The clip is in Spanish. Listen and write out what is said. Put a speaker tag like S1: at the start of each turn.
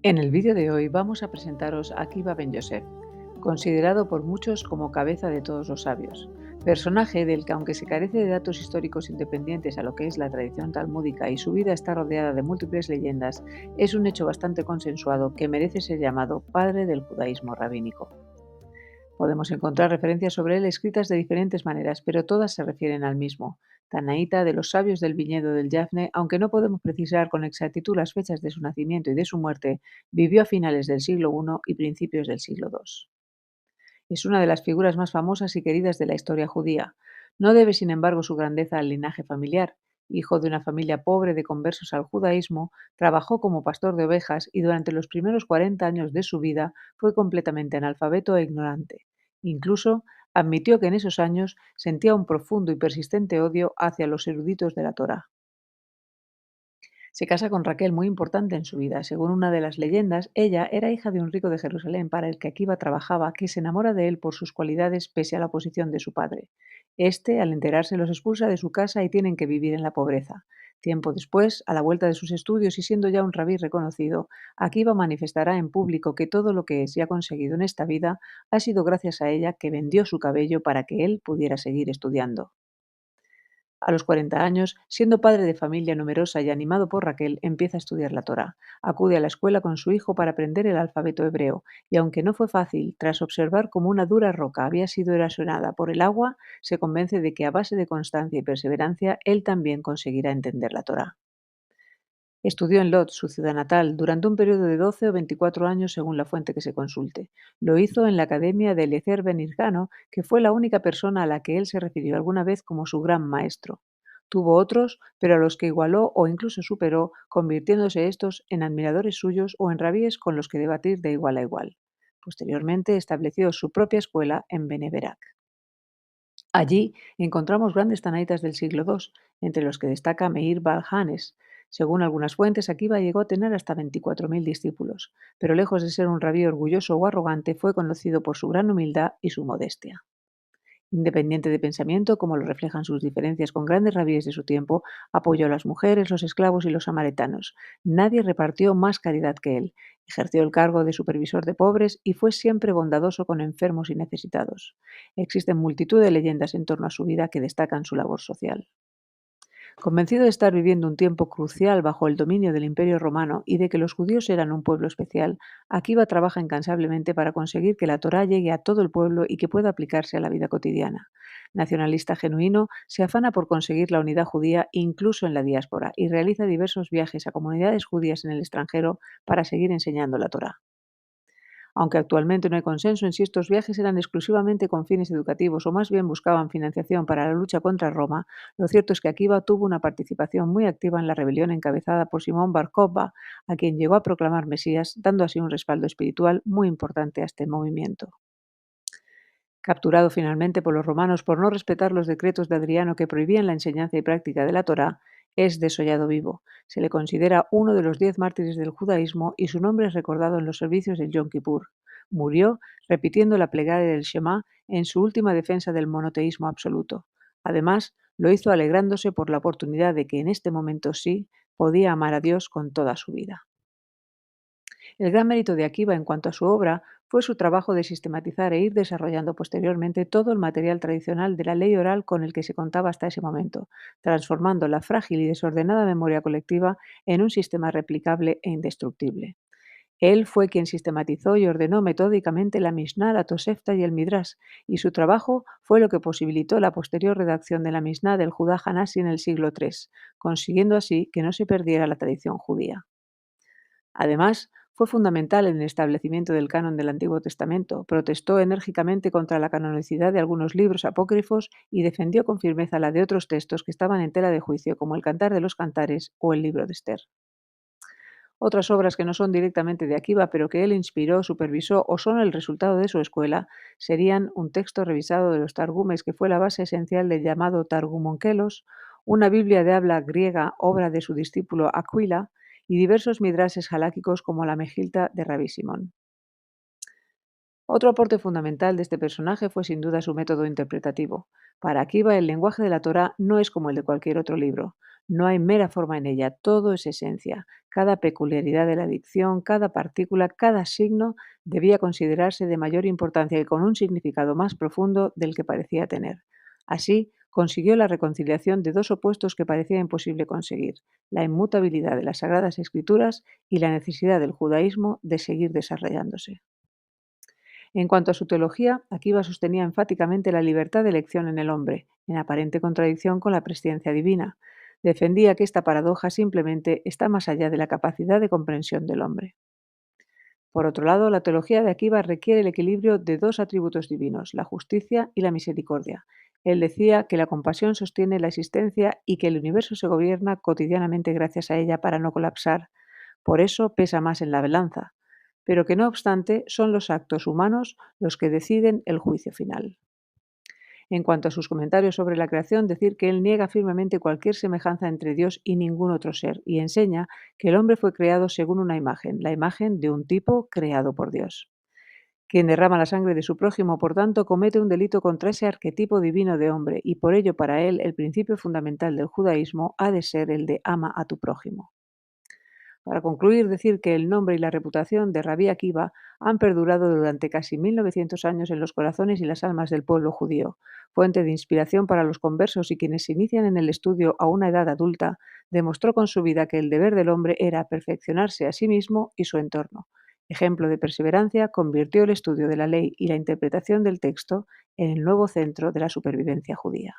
S1: En el vídeo de hoy vamos a presentaros a Akiva Ben Yosef, considerado por muchos como cabeza de todos los sabios, personaje del que, aunque se carece de datos históricos independientes a lo que es la tradición talmúdica y su vida está rodeada de múltiples leyendas, es un hecho bastante consensuado que merece ser llamado padre del judaísmo rabínico. Podemos encontrar referencias sobre él escritas de diferentes maneras, pero todas se refieren al mismo, Tanaíta de los sabios del viñedo del Yafne, aunque no podemos precisar con exactitud las fechas de su nacimiento y de su muerte, vivió a finales del siglo I y principios del siglo II. Es una de las figuras más famosas y queridas de la historia judía. No debe, sin embargo, su grandeza al linaje familiar. Hijo de una familia pobre de conversos al judaísmo, trabajó como pastor de ovejas y durante los primeros 40 años de su vida fue completamente analfabeto e ignorante. Incluso admitió que en esos años sentía un profundo y persistente odio hacia los eruditos de la Torá. Se casa con Raquel, muy importante en su vida. Según una de las leyendas, ella era hija de un rico de Jerusalén para el que Akiva trabajaba, que se enamora de él por sus cualidades pese a la oposición de su padre. Este, al enterarse, los expulsa de su casa y tienen que vivir en la pobreza. Tiempo después, a la vuelta de sus estudios y siendo ya un rabí reconocido, Akiva manifestará en público que todo lo que es y ha conseguido en esta vida ha sido gracias a ella, que vendió su cabello para que él pudiera seguir estudiando. A los 40 años, siendo padre de familia numerosa y animado por Raquel, empieza a estudiar la Torá. Acude a la escuela con su hijo para aprender el alfabeto hebreo, y aunque no fue fácil, tras observar cómo una dura roca había sido erosionada por el agua, se convence de que a base de constancia y perseverancia, él también conseguirá entender la Torá. Estudió en Lod, su ciudad natal, durante un periodo de 12 o 24 años según la fuente que se consulte. Lo hizo en la academia de Eliezer Ben Hircano, que fue la única persona a la que él se refirió alguna vez como su gran maestro. Tuvo otros, pero a los que igualó o incluso superó, convirtiéndose estos en admiradores suyos o en rabíes con los que debatir de igual a igual. Posteriormente estableció su propia escuela en Beneverac. Allí encontramos grandes tanaitas del siglo II, entre los que destaca Meir Baal-Hanes. Según algunas fuentes, Akiva llegó a tener hasta 24.000 discípulos, pero lejos de ser un rabí orgulloso o arrogante, fue conocido por su gran humildad y su modestia. Independiente de pensamiento, como lo reflejan sus diferencias con grandes rabíes de su tiempo, apoyó a las mujeres, los esclavos y los samaritanos. Nadie repartió más caridad que él. Ejerció el cargo de supervisor de pobres y fue siempre bondadoso con enfermos y necesitados. Existen multitud de leyendas en torno a su vida que destacan su labor social. Convencido de estar viviendo un tiempo crucial bajo el dominio del Imperio Romano y de que los judíos eran un pueblo especial, Akiva trabaja incansablemente para conseguir que la Torá llegue a todo el pueblo y que pueda aplicarse a la vida cotidiana. Nacionalista genuino, se afana por conseguir la unidad judía incluso en la diáspora y realiza diversos viajes a comunidades judías en el extranjero para seguir enseñando la Torá. Aunque actualmente no hay consenso en si estos viajes eran exclusivamente con fines educativos o más bien buscaban financiación para la lucha contra Roma, lo cierto es que Akiva tuvo una participación muy activa en la rebelión encabezada por Simón Bar Kokhba, a quien llegó a proclamar Mesías, dando así un respaldo espiritual muy importante a este movimiento. Capturado finalmente por los romanos por no respetar los decretos de Adriano que prohibían la enseñanza y práctica de la Torá, es desollado vivo. Se le considera uno de los 10 mártires del judaísmo y su nombre es recordado en los servicios del Yom Kippur. Murió repitiendo la plegaria del Shema en su última defensa del monoteísmo absoluto. Además, lo hizo alegrándose por la oportunidad de que en este momento sí podía amar a Dios con toda su vida. El gran mérito de Akiva en cuanto a su obra fue su trabajo de sistematizar e ir desarrollando posteriormente todo el material tradicional de la ley oral con el que se contaba hasta ese momento, transformando la frágil y desordenada memoria colectiva en un sistema replicable e indestructible. Él fue quien sistematizó y ordenó metódicamente la Mishnah, la Tosefta y el Midrash, y su trabajo fue lo que posibilitó la posterior redacción de la Mishnah del Judá Hanasi en el siglo III, consiguiendo así que no se perdiera la tradición judía. Además, fue fundamental en el establecimiento del canon del Antiguo Testamento, protestó enérgicamente contra la canonicidad de algunos libros apócrifos y defendió con firmeza la de otros textos que estaban en tela de juicio, como el Cantar de los Cantares o el Libro de Esther. Otras obras que no son directamente de Akiva, pero que él inspiró, supervisó o son el resultado de su escuela, serían un texto revisado de los Targumes, que fue la base esencial del llamado Targum Onkelos, una Biblia de habla griega, obra de su discípulo Aquila, y diversos midrashes haláquicos como la Mejilta de Rabí Simón. Otro aporte fundamental de este personaje fue sin duda su método interpretativo. Para Akiva, el lenguaje de la Torá no es como el de cualquier otro libro. No hay mera forma en ella, todo es esencia. Cada peculiaridad de la dicción, cada partícula, cada signo debía considerarse de mayor importancia y con un significado más profundo del que parecía tener. Así, consiguió la reconciliación de dos opuestos que parecía imposible conseguir: la inmutabilidad de las Sagradas Escrituras y la necesidad del judaísmo de seguir desarrollándose. En cuanto a su teología, Akiva sostenía enfáticamente la libertad de elección en el hombre, en aparente contradicción con la presciencia divina. Defendía que esta paradoja simplemente está más allá de la capacidad de comprensión del hombre. Por otro lado, la teología de Akiva requiere el equilibrio de dos atributos divinos, la justicia y la misericordia. Él decía que la compasión sostiene la existencia y que el universo se gobierna cotidianamente gracias a ella para no colapsar. Por eso pesa más en la balanza, pero que no obstante son los actos humanos los que deciden el juicio final. En cuanto a sus comentarios sobre la creación, decir que él niega firmemente cualquier semejanza entre Dios y ningún otro ser, y enseña que el hombre fue creado según una imagen, la imagen de un tipo creado por Dios. Quien derrama la sangre de su prójimo, por tanto, comete un delito contra ese arquetipo divino de hombre, y por ello para él el principio fundamental del judaísmo ha de ser el de ama a tu prójimo. Para concluir, decir que el nombre y la reputación de Rabí Akiva han perdurado durante casi 1900 años en los corazones y las almas del pueblo judío, fuente de inspiración para los conversos y quienes se inician en el estudio a una edad adulta. Demostró con su vida que el deber del hombre era perfeccionarse a sí mismo y su entorno. Ejemplo de perseverancia, convirtió el estudio de la ley y la interpretación del texto en el nuevo centro de la supervivencia judía.